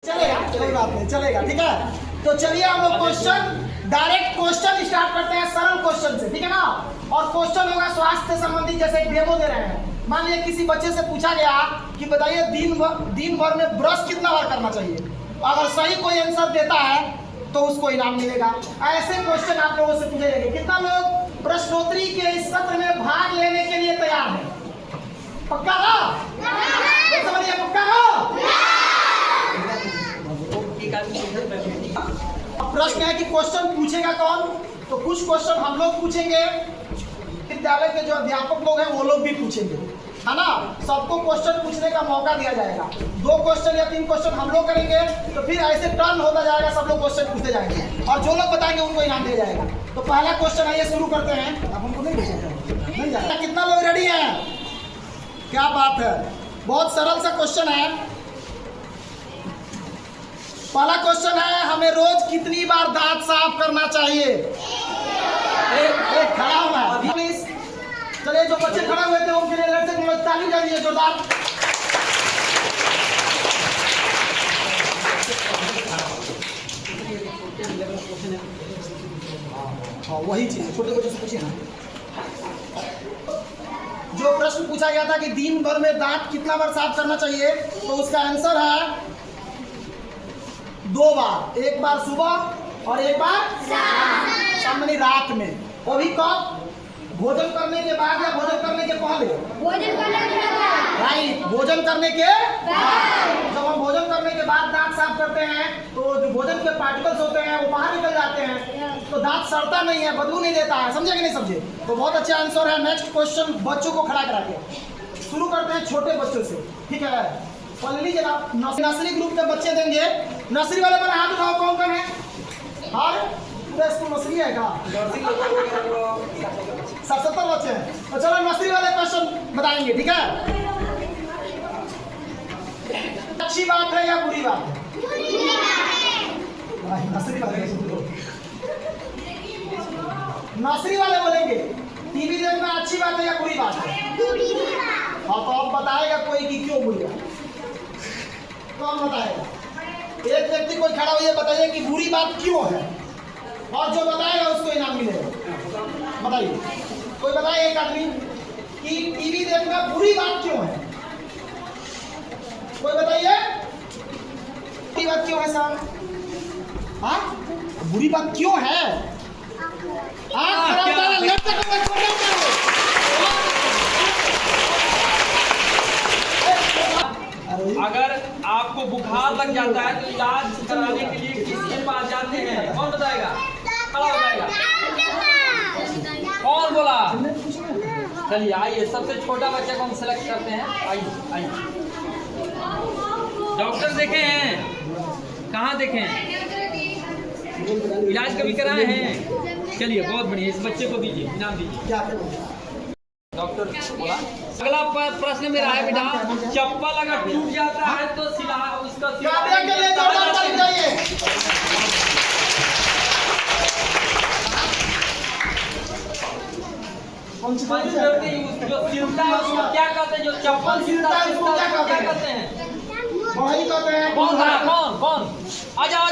चलेगा, कोई बात नहीं, चलेगा, ठीक है। तो चलिए हम लोग क्वेश्चन डायरेक्ट क्वेश्चन स्टार्ट करते हैं सरल क्वेश्चन से, ठीक है ना। और क्वेश्चन होगा स्वास्थ्य से संबंधित, जैसे एक डेमो दे रहे हैं। मान लिया किसी बच्चे से पूछा गया कि बताइए दिन भर में ब्रश कितना बार करना चाहिए। अगर सही कोई आंसर देता है तो उसको इनाम मिलेगा। ऐसे क्वेश्चन आप लोगों से पूछे जाएंगे। कितना लोग प्रश्नोत्तरी के इस सत्र में भाग लेने के लिए तैयार है? पक्का ना? समझिए, पक्का ना? प्रश्न है कि क्वेश्चन पूछेगा कौन? तो कुछ क्वेश्चन हम लोग पूछेंगे, विद्यालय के जो अध्यापक लोग हैं वो लोग भी पूछेंगे, है ना। सबको क्वेश्चन पूछने का मौका दिया जाएगा। 2 क्वेश्चन या 3 क्वेश्चन हम लोग करेंगे, तो फिर ऐसे टर्न होता जाएगा, सब लोग क्वेश्चन पूछते जाएंगे और जो लोग बताएंगे उनको इनाम दिया जाएगा। तो पहला क्वेश्चन आइए शुरू करते हैं। अब हमको नहीं जाता। कितना लोग रेडी हैं? क्या बात है, बहुत सरल सा क्वेश्चन है। पहला क्वेश्चन है, हमें रोज कितनी बार दांत साफ करना चाहिए? खड़ा होना है प्लीज। चलिए, जो बच्चे खड़े हुए थे उनके लिए ताली जाइए जोरदार। हाँ, वही चीज छोटे बच्चों से पूछिए ना। जो प्रश्न पूछा गया था कि दिन भर में दांत कितना बार साफ करना चाहिए, तो उसका आंसर है 2 बार। एक बार सुबह और एक बार शाम में, रात में। वो भी कब? भोजन करने के बाद या भोजन करने के पहले? भोजन करने के बाद। राइट, भोजन करने के बाद। जब हम भोजन करने के बाद दांत साफ करते हैं तो जो भोजन के पार्टिकल्स होते हैं वो बाहर निकल जाते हैं, तो दांत सड़ता नहीं है, बदबू नहीं देता है। समझे कि नहीं समझे? तो बहुत अच्छा आंसर है। नेक्स्ट क्वेश्चन बच्चों को खड़ा करा के शुरू करते हैं, छोटे बच्चों से, ठीक है। पहली जनाब नर्सरी ग्रुप के बच्चे देंगे। नर्सरी वाले मैंने हाथ उठाओ, कौन कौन है? हाँ, पूरा स्कूल नर्सरी है क्या? 70 बच्चे हैं। तो चलो नर्सरी वाले क्वेश्चन बताएंगे, ठीक है। अच्छी बात है या बुरी बात है? नर्सरी वाले बोलेंगे टीवी देखना अच्छी बात है या बुरी बात है? हाँ, तो अब बताएगा कोई कि क्यों बुरी बात? कौन बताएगा? एक व्यक्ति कोई खड़ा हुई है, बताइए कि बुरी बात क्यों है, और जो बताएगा उसको इनाम मिलेगा। बताइए, कोई बताए एक आदमी कि टीवी देखना बुरी बात क्यों है? कोई बताइए बुरी बात क्यों है साहब? हाँ, बुरी बात क्यों है? अगर आपको बुखार लग जाता है तो इलाज कराने के लिए किसके पास जाते हैं? कौन बताएगा? खड़ा हो जाएगा। कौन बोला? चलिए आइए, सबसे छोटा बच्चे को हम सेलेक्ट करते हैं। आइए आइए। डॉक्टर देखे हैं? कहाँ देखे हैं? इलाज कभी कराए हैं? चलिए, बहुत बढ़िया। इस बच्चे को दीजिए, इनाम दीजिए। डॉक्टर बोला। अगला प्रश्न मेरा है बेटा, चप्पल अगर टूट जाता है तो सिला उसका के लिए जोरदार ताली चाहिए। जो सिलता है उसको क्या कहते हैं? जो चप्पल सिलता है उसको क्या कहते हैं? वही कहते हैं। कौन? आ जाओ।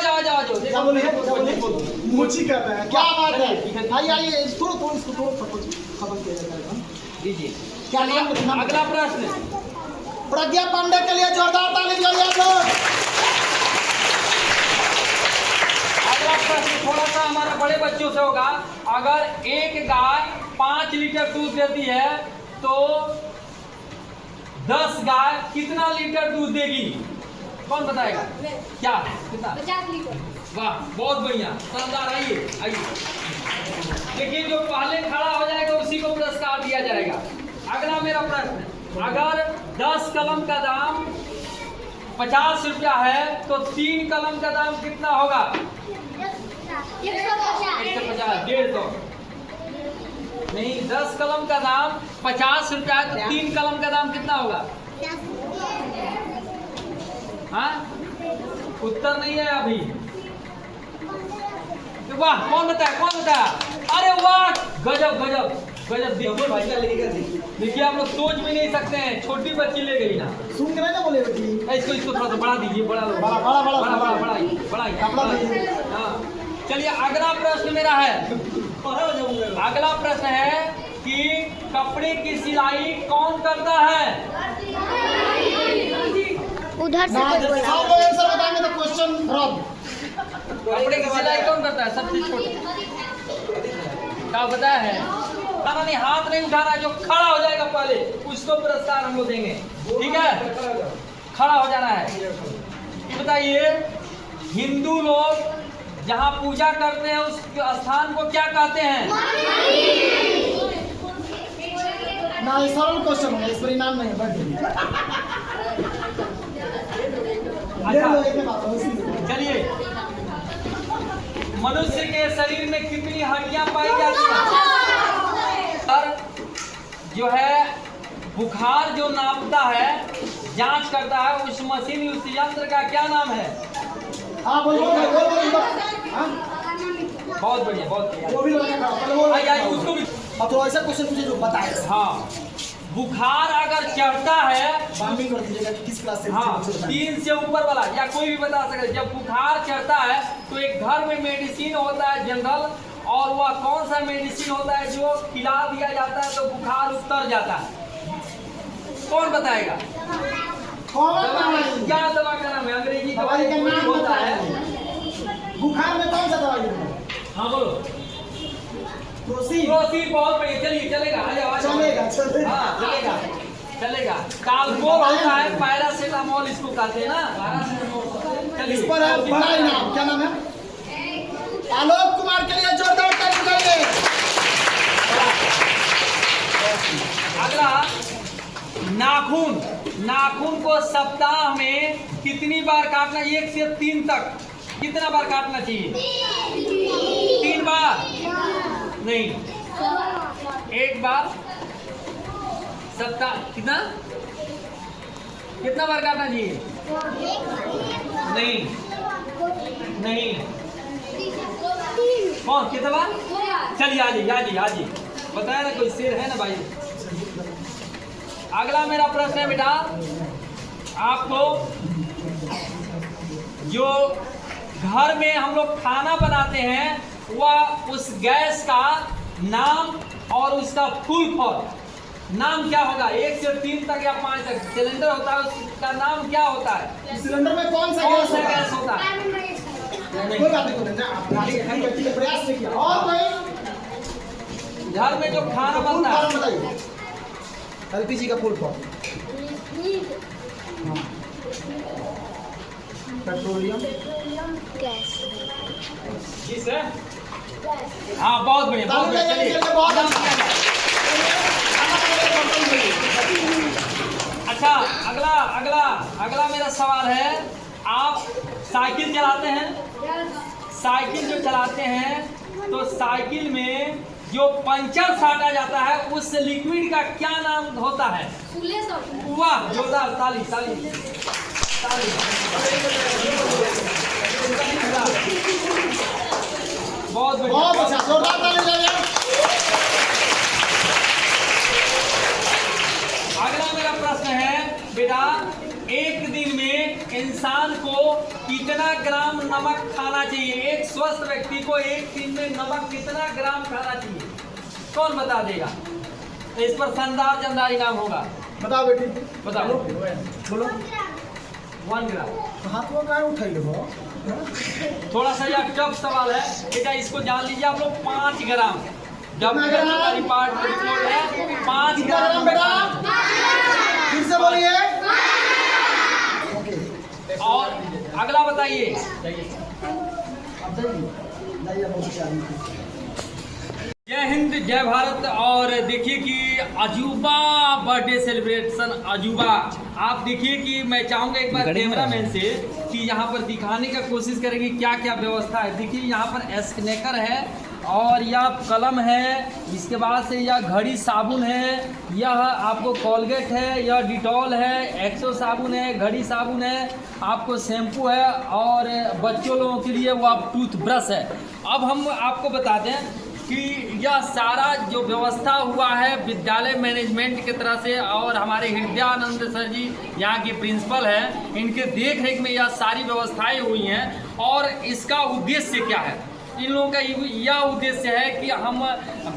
मुची कर रहे हैं, क्या बात है। आइए, इसको खबर किया जाता है। दीजिए। क्या नाम? अगला प्रश्न प्रज्ञा पांडे के लिए जोरदार ताली बजाइए लोग। अगला प्रश्न थोड़ा सा हमारा बड़े बच्चों से होगा। अगर एक गाय 5 लीटर दूध देती है तो 10 गाय कितना लीटर दूध देगी? कौन बताएगा? क्या कितना? 50 लीटर। वाह, बहुत बढ़िया, शानदार। आइए। देखिए, जो पहले खड़ा हो जाएगा उसी को पुरस्कार दिया जाएगा। अगला मेरा प्रश्न, अगर 10 कलम का दाम 50 रुपया है तो 3 कलम का दाम कितना होगा? 150, 150 नहीं, 10 कलम का दाम 50 रुपया है तो 3 कलम का दाम कितना होगा? हाँ, उत्तर नहीं है अभी। वाह, कौन बताया? अरे वाह, गजब। गजब देखिए आप लोग सोच भी नहीं सकते हैं, छोटी बच्ची ले गई ना। सुन के ना बोले बेटी। इसको थोड़ा सा बढ़ा दीजिए, बढ़ा लो, बढ़ाइए। हाँ चलिए, अगला प्रश्न मेरा है। अगला प्रश्न है कि कपड़े की सिलाई कौन करता है? उधर से ना कुछ जब बोला। सब लोग आंसर बताएंगे तो क्वेश्चन रद्द। कपड़े की सिलाई कौन करता है? सबसे छोटा क्या बताया है? खाना नहीं, हाथ नहीं उठाना है, जो खड़ा हो जाएगा पहले उसको पुरस्कार हम लोग देंगे, ठीक है? खड़ा हो जाना है। बताइए, हिंदू लोग जहाँ पूजा करते हैं उस स्थान को क्या कहते हैं? ना ये सरल क्वेश्चन है, इस पर इनाम नहीं है, बढ़ जाइए। चलिए, मनुष्य के शरीर में कितनी हड्डियां पाई जाती हैं? और जो है बुखार जो नापता है, जांच करता है, उस मशीन, उस यंत्र का क्या नाम है? हाँ बोलो। हाँ बहुत बढ़िया, बहुत वो भी बढ़िया। लोग आइए उसको भी। अब तो ऐसा क्वेश्चन मुझे जो बताए। हाँ, बुखार अगर चढ़ता है, बामी कर दीजिएगा कि किस क्लास से। हाँ 3 से ऊपर वाला या कोई भी बता सकते। जब बुखार चढ़ता है तो एक घर में मेडिसिन होता है जनरल, और वह कौन सा मेडिसिन होता है जो खिला दिया जाता है तो बुखार उतर जाता है? कौन बताएगा? क्या दवा का नाम है? अंग्रेजी दवाई का नाम होता होता है। बुखार में कौन सा दवाई है? हाँ बोलो। प्रोसीड। प्रोसीड, बहुत बढ़िया। चलिए, चलेगा, आ जाओ, आ जाओ। चलेगा। हाँ चलेगा। कालपोल होता है, पैरासीटामोल इसको कहते हैं ना। चलिए, इस पर है बड़ा इनाम, क्या नाम है? आलोक कुमार के लिए जोरदार ताली बजाइए। अगला, नाखून। नाखून को सप्ताह में कितनी बार काटना? 1 से 3 तक कितना बार काटना चाहिए? 3 बार नहीं, 1 बार सप्ताह। कितना बार काटना चाहिए? नहीं। कौन कितना बार? चलिए आजिए बताया ना, कोई शेर है ना भाई। अगला मेरा प्रश्न है बेटा, आपको जो घर में हम लोग खाना बनाते हैं वह उस गैस का नाम और उसका फुल फॉर्म नाम क्या होगा? 1 से 3 तक या 5 तक सिलेंडर होता है, उसका नाम क्या होता है? सिलेंडर में कौन सा गैस होता है? कोई बात नहीं, आपने प्रयास नहीं किया। और कोई घर में जो खाना बनता है, बताइए। एलपीजी का फुल फॉर्म। Petroleum gas. जी सर। हाँ बहुत बढ़िया, बहुत बढ़िया। चलिए, बहुत अच्छा। अच्छा, अगला मेरा सवाल है, आप साइकिल चलाते हैं? साइकिल जो चलाते हैं तो साइकिल में जो पंचर साटा जाता है उस लिक्विड का क्या नाम होता है? वाह, जोरदार ताली। बहुत बढ़िया, बहुत अच्छा, जोरदार ताली बजाइए। अगला मेरा प्रश्न है बेटा, एक दिन में इंसान को कितना ग्राम नमक खाना चाहिए? एक स्वस्थ व्यक्ति को एक दिन में नमक कितना ग्राम खाना चाहिए? कौन बता देगा? इस पर शानदार जानदार इनाम होगा। बताओ बेटी, बताओ। बोलो। 1 ग्राम। हाथ में क्या उठाइए वो? थोड़ा सा यह टफ सवाल है बेटा, इसको जान लीजिए आप लोग। 5 ग्राम। जब कितना ग्राम? सरकारी पार्ट पेट्रोल है 5 कितना ग्राम ग्राम बेटा? फिर से बोलिए। और अगला बताइए। अब जाइए। जय हिंद, जय भारत। और देखिए कि अजूबा बर्थडे सेलिब्रेशन अजूबा, आप देखिए कि मैं चाहूँगा एक बार कैमरामैन से कि यहाँ पर दिखाने का कोशिश करेंगे क्या क्या व्यवस्था है। देखिए यहाँ पर स्नैकर है और यह कलम है, इसके बाद से यह घड़ी साबुन है, यह आपको कोलगेट है, यह डिटॉल है, एक्सो साबुन है, घड़ी साबुन है, आपको शैम्पू है और बच्चों लोगों के लिए वो आप टूथ ब्रश है। अब हम आपको बताते हैं कि यह सारा जो व्यवस्था हुआ है विद्यालय मैनेजमेंट की तरह से, और हमारे हृदयानंद सर जी यहाँ के प्रिंसिपल हैं, इनके देख रेख में यह सारी व्यवस्थाएं हुई हैं। और इसका उद्देश्य क्या है? इन लोगों का यह उद्देश्य है कि हम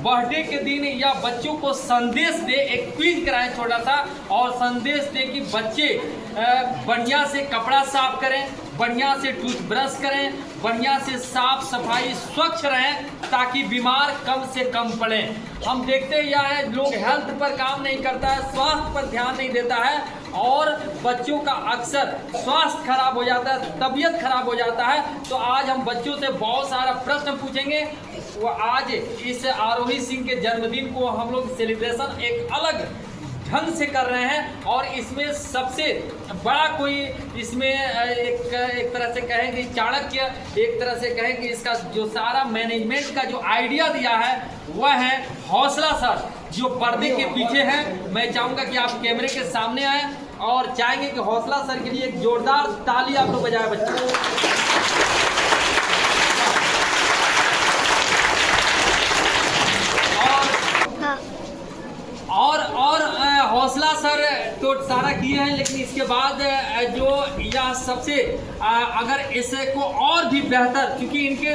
बर्थडे के दिन या बच्चों को संदेश दे, एक क्विज कराएं छोटा सा, और संदेश दे कि बच्चे बढ़िया से कपड़ा साफ करें, बढ़िया से टूथब्रश करें, बढ़िया से साफ सफाई स्वच्छ रहें, ताकि बीमार कम से कम पड़े। हम देखते हैं यह है, लोग हेल्थ पर काम नहीं करता है, स्वास्थ्य पर ध्यान नहीं देता है, और बच्चों का अक्सर स्वास्थ्य खराब हो जाता है, तबीयत खराब हो जाता है। तो आज हम बच्चों से बहुत सारा प्रश्न पूछेंगे। वो आज इस आरोही सिंह के जन्मदिन को हम लोग सेलिब्रेशन एक अलग ढंग से कर रहे हैं, और इसमें सबसे बड़ा कोई इसमें एक तरह से कहें कि चाणक्य, एक तरह से कहें कि इसका जो सारा मैनेजमेंट का जो आइडिया दिया है वह है हौसला सर, जो पर्दे के पीछे हैं। मैं चाहूँगा कि आप कैमरे के सामने आए और चाहेंगे कि हौसला सर के लिए एक जोरदार ताली आप लोग बजाएं बच्चों। और हौसला सर तो सारा किए हैं, लेकिन इसके बाद जो यह सबसे अगर इसको और भी बेहतर, क्योंकि इनके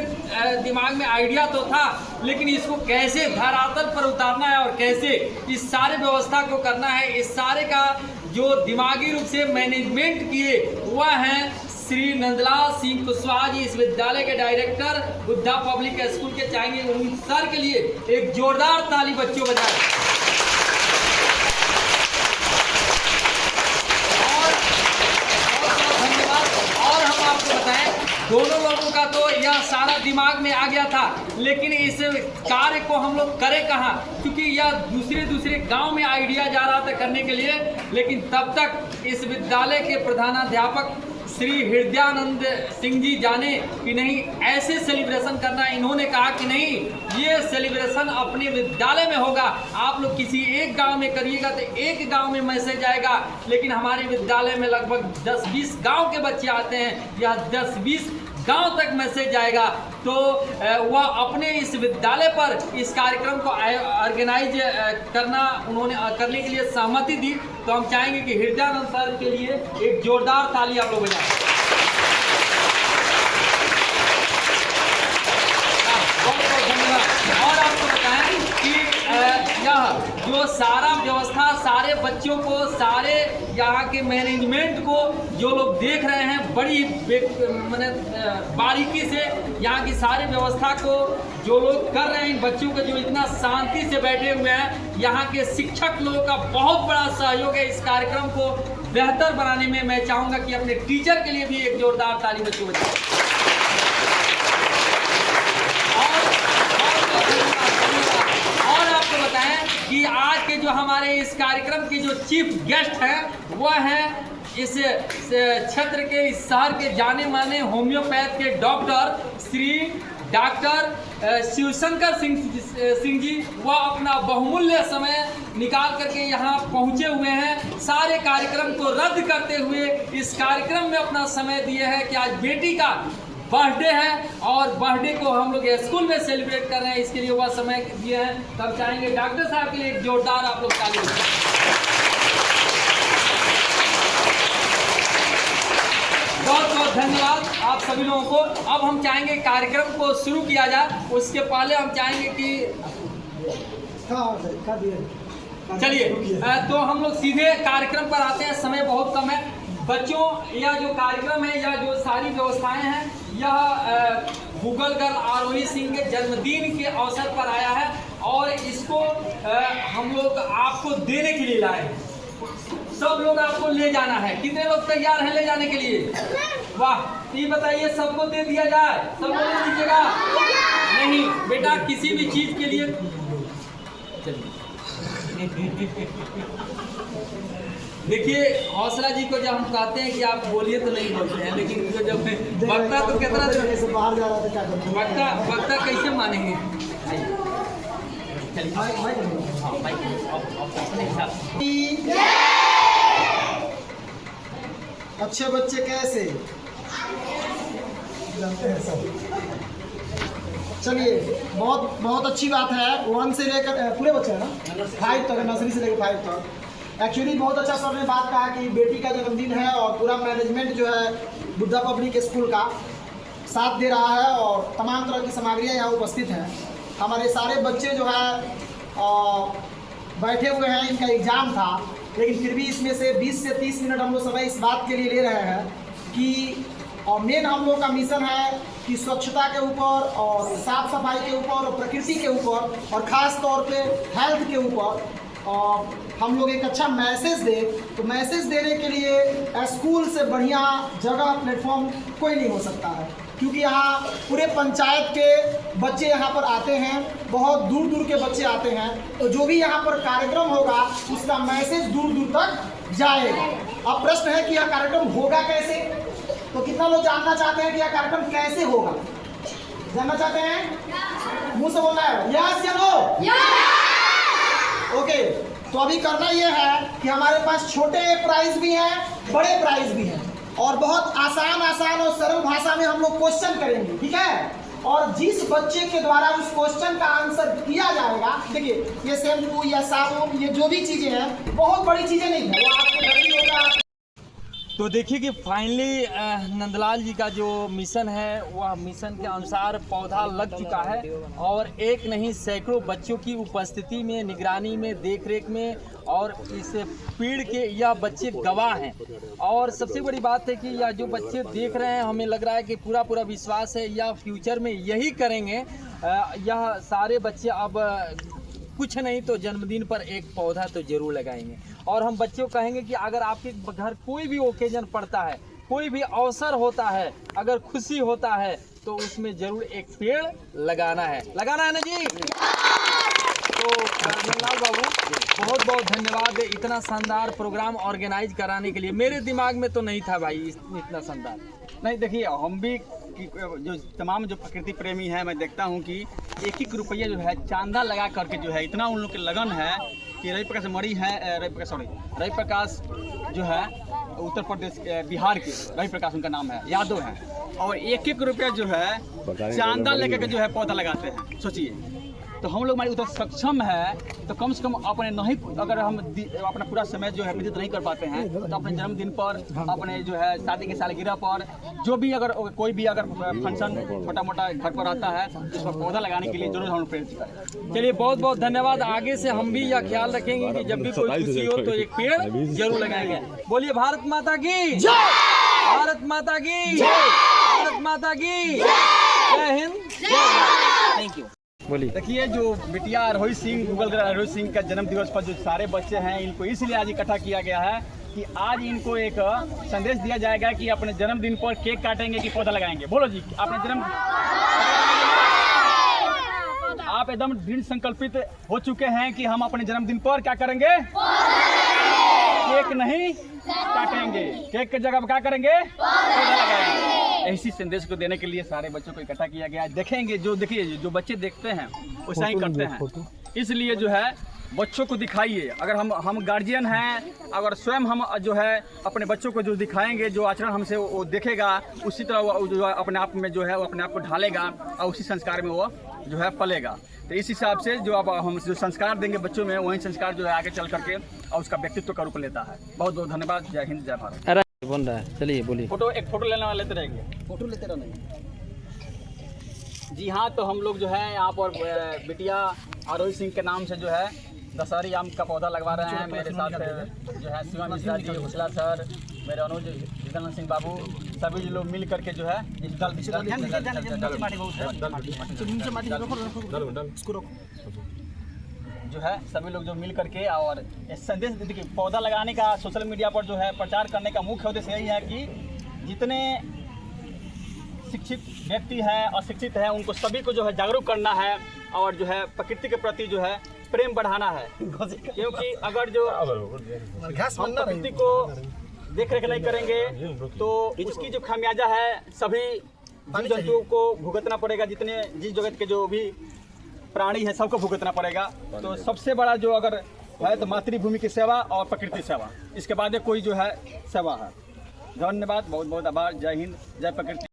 दिमाग में आइडिया तो था, लेकिन इसको कैसे धरातल पर उतारना है और कैसे इस सारे व्यवस्था को करना है, इस सारे का जो दिमागी रूप से मैनेजमेंट किए वह हैं श्री नंदलाल सिंह कुशवाहा जी, इस विद्यालय के डायरेक्टर, बुद्धा पब्लिक स्कूल के। चाहेंगे उन सर के लिए एक जोरदार ताली बच्चों बजाएं। दोनों लोगों का तो यह सारा दिमाग में आ गया था, लेकिन इस कार्य को हम लोग करें कहाँ, क्योंकि यह दूसरे गांव में आइडिया जा रहा था करने के लिए, लेकिन तब तक इस विद्यालय के प्रधानाध्यापक श्री हृदयानंद सिंह जी जाने कि नहीं ऐसे सेलिब्रेशन करना। इन्होंने कहा कि नहीं, ये सेलिब्रेशन अपने विद्यालय में होगा। आप लोग किसी एक गांव में करिएगा तो एक गांव में मैसेज आएगा, लेकिन हमारे विद्यालय में लगभग 10-20 गांव के बच्चे आते हैं, यह 10-20 गांव तक मैसेज जाएगा। तो वह अपने इस विद्यालय पर इस कार्यक्रम को ऑर्गेनाइज उन्होंने करने के लिए सहमति दी। तो हम चाहेंगे कि हृदयानंद सर के लिए एक जोरदार ताली आप लोग बजाएं। बहुत बहुत धन्यवाद। और आपको बताएं कि यह जो सारा व्यवस्था सारे बच्चों को, सारे यहाँ के मैनेजमेंट को जो लोग देख रहे हैं, बड़ी बारीकी से यहाँ की सारी व्यवस्था को जो लोग कर रहे हैं, बच्चों को जो इतना शांति से बैठे हुए हैं, यहाँ के शिक्षक लोगों का बहुत बड़ा सहयोग है इस कार्यक्रम को बेहतर बनाने में। मैं चाहूँगा कि अपने टीचर के लिए भी एक जोरदार ताली बच्चों बजाएं। कि आज के जो हमारे इस कार्यक्रम के जो चीफ गेस्ट हैं वह हैं इस क्षेत्र के, इस शहर के जाने माने होम्योपैथ के डॉक्टर श्री डॉक्टर शिवशंकर सिंह जी। वह अपना बहुमूल्य समय निकाल करके यहाँ पहुँचे हुए हैं, सारे कार्यक्रम को रद्द करते हुए इस कार्यक्रम में अपना समय दिए हैं कि आज बेटी का बर्थडे है और बर्थडे को हम लोग स्कूल में सेलिब्रेट कर रहे हैं, इसके लिए वह समय दिए हैं। तब चाहेंगे डॉक्टर साहब के लिए एक जोरदार आप लोग ताली बजाएं। बहुत बहुत धन्यवाद आप सभी लोगों को। अब हम चाहेंगे कार्यक्रम को शुरू किया जाए, उसके पहले हम चाहेंगे कि चलिए तो हम लोग सीधे कार्यक्रम पर आते हैं, समय बहुत कम है। बच्चों, यह जो कार्यक्रम है, यह जो सारी व्यवस्थाएं हैं, यह गूगल गर्ल आरोही सिंह के जन्मदिन के अवसर पर आया है और इसको हम लोग आपको देने के लिए लाए हैं। सब लोग आपको ले जाना है। कितने लोग तैयार हैं ले जाने के लिए? वाह, ये बताइए, सबको दे दिया जाए? सबको ले दीजिएगा? नहीं बेटा, किसी भी चीज के लिए देखिए, हौसला जी को जब हम कहते हैं कि आप बोलिए तो नहीं बोलते हैं, लेकिन जब वक्ता तो कितना से बाहर जा रहा था, वक्ता कैसे मानेंगे? अच्छे बच्चे कैसे जानते हैं सब। चलिए बहुत बहुत अच्छी बात है। 1 से लेकर पूरे बच्चे हैं ना 5 तक, नर्सरी से लेकर 5 तक। एक्चुअली बहुत अच्छा सर ने बात कहा कि बेटी का जन्मदिन है और पूरा मैनेजमेंट जो है बुद्धा पब्लिक स्कूल का साथ दे रहा है और तमाम तरह की सामग्रियाँ यहाँ उपस्थित हैं। हमारे सारे बच्चे जो है बैठे हुए हैं, इनका एग्ज़ाम था, लेकिन फिर भी इसमें से 20 से 30 मिनट हम लोग समय इस बात के लिए ले रहे हैं कि और मेन हम लोग का मिशन है कि स्वच्छता के ऊपर और साफ सफाई के ऊपर और प्रकृति के ऊपर और ख़ास तौर पे हेल्थ के ऊपर और हम लोग एक अच्छा मैसेज दें। तो मैसेज देने के लिए स्कूल से बढ़िया जगह प्लेटफॉर्म कोई नहीं हो सकता है, क्योंकि यहाँ पूरे पंचायत के बच्चे यहाँ पर आते हैं, बहुत दूर दूर के बच्चे आते हैं। तो जो भी यहाँ पर कार्यक्रम होगा उसका मैसेज दूर दूर तक जाएगा। अब प्रश्न है कि यह कार्यक्रम होगा कैसे, तो कितना लोग जानना चाहते हैं कि यह कार्यक्रम कैसे होगा? जानना चाहते हैं? मुंह से बोलना है यस या नो? ओके, तो अभी करना यह है कि हमारे पास छोटे प्राइज भी हैं, बड़े प्राइज भी हैं और बहुत आसान और सरल भाषा में हम लोग क्वेश्चन करेंगे, ठीक है? और जिस बच्चे के द्वारा उस क्वेश्चन का आंसर किया जाएगा, देखिए ये शैम्पू या साबुन ये जो भी चीज़ें हैं बहुत बड़ी चीज़ें नहीं है, वो आपके घर ही होगा। तो देखिए कि फाइनली नंदलाल जी का जो मिशन है वह मिशन के अनुसार पौधा लग चुका है और एक नहीं सैकड़ों बच्चों की उपस्थिति में, निगरानी में, देखरेख में और इस पेड़ के यह बच्चे गवाह हैं। और सबसे बड़ी बात है कि यह जो बच्चे देख रहे हैं, हमें लग रहा है कि पूरा विश्वास है यह फ्यूचर में यही करेंगे। यह सारे बच्चे अब कुछ नहीं तो जन्मदिन पर एक पौधा तो जरूर लगाएंगे। और हम बच्चों को कहेंगे कि अगर आपके घर कोई भी ओकेजन पड़ता है, कोई भी अवसर होता है, अगर खुशी होता है तो उसमें जरूर एक पेड़ लगाना है ना जी? तो नंदलाल बाबू बहुत बहुत धन्यवाद इतना शानदार प्रोग्राम ऑर्गेनाइज कराने के लिए। मेरे दिमाग में तो नहीं था भाई इतना शानदार। नहीं देखिए, हम भी जो तमाम जो प्रकृति प्रेमी हैं, मैं देखता हूं कि 1-1 रुपया जो है चांदा लगा करके जो है इतना उन लोग के लगन है कि रवि प्रकाश जो है उत्तर प्रदेश बिहार के रवि प्रकाश उनका नाम है, यादव है, और 1-1 रुपया जो है चांदा लेकर के जो है पौधा लगाते हैं। सोचिए, तो हम लोग हमारी उतना सक्षम है तो कम से कम अपने नहीं, अगर हम अपना पूरा समय जो है व्यतीत नहीं कर पाते हैं तो अपने जन्मदिन पर, अपने जो है शादी की सालगिरह पर, जो भी अगर कोई भी अगर फंक्शन छोटा मोटा घर पर आता है तो उसका पौधा लगाने के लिए जरूर हम प्रेरित करें। चलिए बहुत बहुत धन्यवाद। आगे से हम भी यह ख्याल रखेंगे कि जब भी कोई खुशी हो तो एक पेड़ जरूर लगाएंगे। बोलिए भारत माता की जय, भारत माता की जय, भारत माता की जय हिंद, थैंक यू। बोलिए। देखिए, जो बिटिया रोहित सिंह, गूगल रोहित सिंह का जन्म दिवस पर जो सारे बच्चे हैं इनको इसलिए आज इकट्ठा किया गया है कि आज इनको एक संदेश दिया जाएगा कि अपने जन्मदिन पर केक काटेंगे कि पौधा लगाएंगे। बोलो जी, अपने जन्म आप एकदम दृढ़ संकल्पित हो चुके हैं कि हम अपने जन्मदिन पर क्या करेंगे? केक नहीं काटेंगे, केक की जगह क्या करेंगे? पौधा लगाएंगे। इसी संदेश को देने के लिए सारे बच्चों को इकट्ठा किया गया है। देखेंगे, जो देखिए जो बच्चे देखते हैं वैसा ही करते हैं, इसलिए जो है बच्चों को दिखाइए। अगर हम गार्जियन हैं, अगर स्वयं हम जो है अपने बच्चों को जो दिखाएंगे, जो आचरण हमसे वो देखेगा, उसी तरह वो जो अपने आप में जो है वो अपने आप को ढालेगा और उसी संस्कार में वो जो है पलेगा। तो इस हिसाब से जो अब हम जो संस्कार देंगे बच्चों में, वही संस्कार जो है आगे चल करके और उसका व्यक्तित्व का रूप लेता है। बहुत बहुत धन्यवाद। जय हिंद, जय भारत। बोल रहा है, चलिए बोलिए। एक फोटो लेने वाले लेते रहेंगे, फोटो लेते रहना। जी हाँ, तो हम लोग जो है यहाँ पर बिटिया रोहित सिंह के नाम से जो है दशहरी आम का पौधा लगवा रहे हैं। मेरे साथ जो है शिवम मिश्रा जी, हुसला सर, मेरे अनुज जितेंद्र सिंह बाबू, सभी लोग मिल करके जो है जो है सभी लोग जो मिल करके और संदेश देते कि पौधा लगाने का सोशल मीडिया पर जो है प्रचार करने का मुख्य उद्देश्य यही है कि जितने शिक्षित व्यक्ति हैं, अशिक्षित हैं, उनको सभी को जो है जागरूक करना है और जो है प्रकृति के प्रति जो है प्रेम बढ़ाना है। क्योंकि अगर जो हम प्रकृति को देख रेख नहीं करेंगे तो उसकी जो खामियाजा है सभी जीव जंतुओं को भुगतना पड़ेगा। जितने जीव जगत के जो भी प्राणी है सबको भुगतना पड़ेगा। तो सबसे बड़ा जो अगर है तो मातृभूमि की सेवा और प्रकृति सेवा, इसके बाद कोई जो है सेवा है। धन्यवाद, बहुत बहुत आभार। जय हिंद, जय प्रकृति।